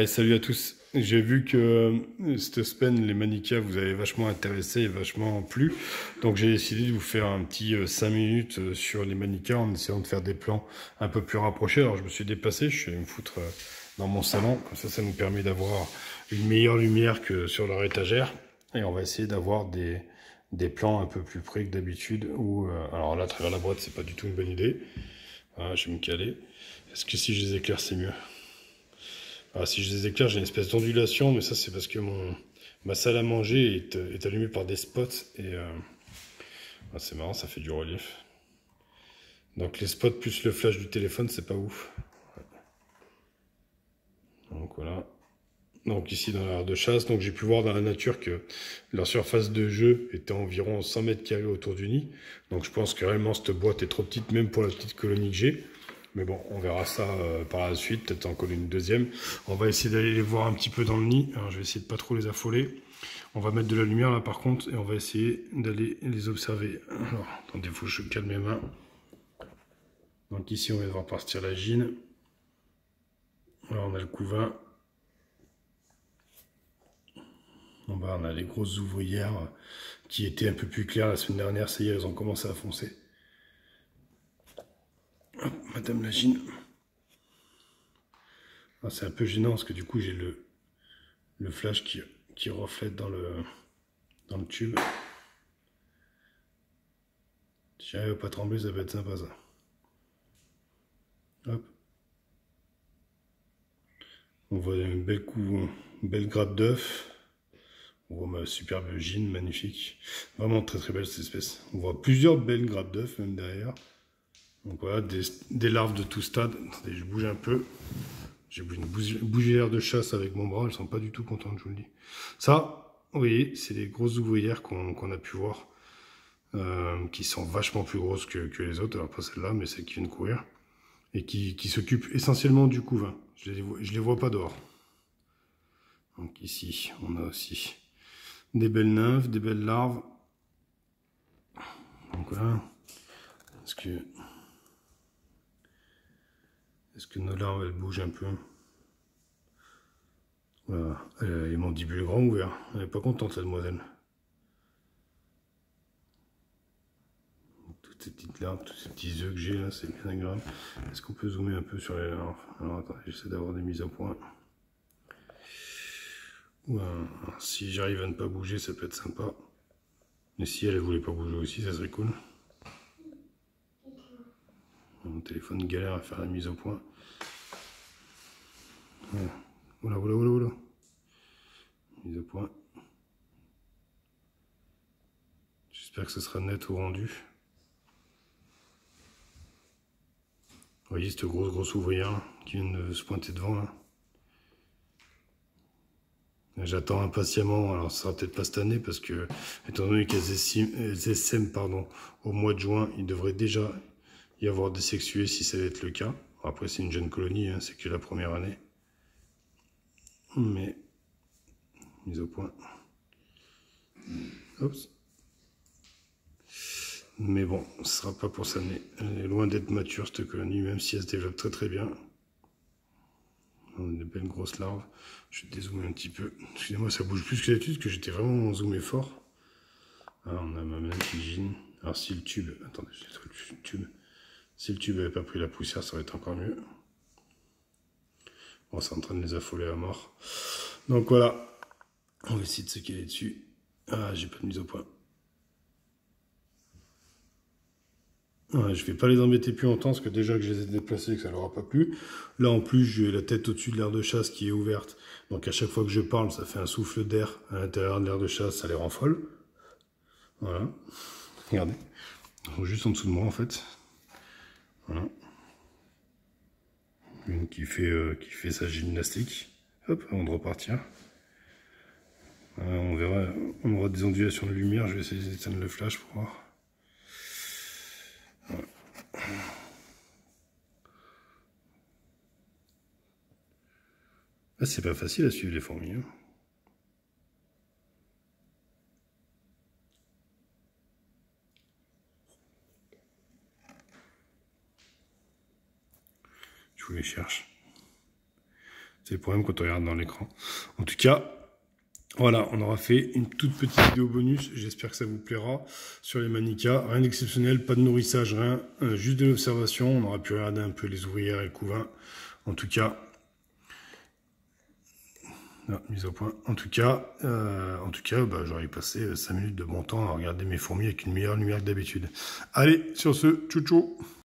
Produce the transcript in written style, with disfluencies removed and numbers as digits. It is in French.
Salut à tous. J'ai vu que cette semaine, les manicas vous avez vachement intéressé et vachement plu. Donc j'ai décidé de vous faire un petit 5 minutes sur les manicas en essayant de faire des plans un peu plus rapprochés. Alors je me suis déplacé, je suis allé me foutre dans mon salon. Comme ça nous permet d'avoir une meilleure lumière que sur leur étagère. Et on va essayer d'avoir des plans un peu plus près que d'habitude. Alors là, à travers la boîte, c'est pas du tout une bonne idée. Voilà, je vais me caler. Est-ce que si je les éclaire, c'est mieux? Alors, si je les éclaire, j'ai une espèce d'ondulation, mais ça, c'est parce que ma salle à manger est allumée par des spots. C'est marrant, ça fait du relief. Donc, les spots plus le flash du téléphone, c'est pas ouf. Donc, voilà. Donc, ici, dans l'aire de chasse, donc j'ai pu voir dans la nature que leur surface de jeu était environ 100 mètres carrés autour du nid. Donc, je pense que réellement, cette boîte est trop petite, même pour la petite colonie que j'ai. Mais bon, on verra ça par la suite, peut-être encore une deuxième. On va essayer d'aller les voir un petit peu dans le nid. Alors, je vais essayer de pas trop les affoler. On va mettre de la lumière là par contre et on va essayer d'aller les observer. Alors, attendez, faut que je calme mes mains. Donc ici, on va devoir partir la gine. Là, on a le couvain. En bas, on a les grosses ouvrières qui étaient un peu plus claires la semaine dernière. Ça y est, elles ont commencé à foncer. Hop, Madame la gine. Ah, c'est un peu gênant parce que du coup, j'ai le flash qui reflète dans le tube. Si j'arrive à pas trembler, ça peut être sympa ça. Hop. On voit une belle grappe d'œuf. On voit ma superbe gine, magnifique. Vraiment très très belle cette espèce. On voit plusieurs belles grappes d'œufs même derrière. Donc voilà, des larves de tout stade. Attendez, je bouge un peu. J'ai une bougière de chasse avec mon bras. Elles sont pas du tout contentes, je vous le dis. Ça, vous voyez, c'est les grosses ouvrières qu'on a pu voir. Qui sont vachement plus grosses que les autres. Alors pas celles-là, mais celles qui viennent courir. Et qui s'occupent essentiellement du couvain. Je les vois pas dehors. Donc ici, on a aussi des belles nymphes, des belles larves. Donc voilà. Est-ce que nos larves, elles bougent un peu? Voilà. Elle a les mandibules grands ouverts. Elle n'est pas contente, la demoiselle. Toutes ces petites larves, tous ces petits œufs que j'ai là, c'est bien agréable. Est-ce qu'on peut zoomer un peu sur les larves? Alors attendez, j'essaie d'avoir des mises au point. Voilà. Si j'arrive à ne pas bouger, ça peut être sympa. Mais si elle ne voulait pas bouger aussi, ça serait cool. Mon téléphone galère à faire la mise au point. Voilà. Voilà. Mise au point. J'espère que ce sera net au rendu. Vous voyez cette grosse ouvrière là, qui vient de se pointer devant là. J'attends impatiemment, alors ça sera peut-être pas cette année parce que, étant donné qu'elles essaiment au mois de juin, il devrait déjà y avoir des sexués si ça va être le cas. Après c'est une jeune colonie, hein, c'est que la première année. Mais, mise au point. Oups. Mais bon, ce sera pas pour cette année. Elle est loin d'être mature cette colonie, même si elle se développe très très bien. On a des belles grosses larves. Je vais dézoomer un petit peu. Excusez-moi, ça bouge plus que d'habitude, parce que j'étais vraiment zoomé fort. Alors, on a ma main qui gine. Alors, si le tube... Attendez, je détruis le tube. Si le tube n'avait pas pris la poussière, ça aurait été encore mieux. Bon, c'est en train de les affoler à mort. Donc voilà. On va essayer de se caler dessus. Ah, j'ai pas de mise au point. Ouais, je vais pas les embêter plus longtemps, parce que déjà que je les ai déplacés, que ça leur a pas plu. Là, en plus, j'ai la tête au-dessus de l'aire de chasse qui est ouverte. Donc à chaque fois que je parle, ça fait un souffle d'air à l'intérieur de l'aire de chasse, ça les rend folles. Voilà. Regardez. Ils sont juste en dessous de moi, en fait. Voilà. Une qui fait sa gymnastique. Hop, avant de repartir. On verra, on aura des ondulations de lumière. Je vais essayer d'éteindre le flash pour voir. Voilà. Ah, c'est pas facile à suivre les fourmis. Hein. Je vous les cherche. C'est le problème quand on regarde dans l'écran. En tout cas, voilà, on aura fait une toute petite vidéo bonus. J'espère que ça vous plaira sur les Manica. Rien d'exceptionnel, pas de nourrissage, rien. Juste de l'observation. On aura pu regarder un peu les ouvrières et le couvain. En tout cas, non, mise au point. En tout cas, bah, j'aurais passé 5 minutes de bon temps à regarder mes fourmis avec une meilleure lumière que d'habitude. Allez, sur ce, tchou tchou.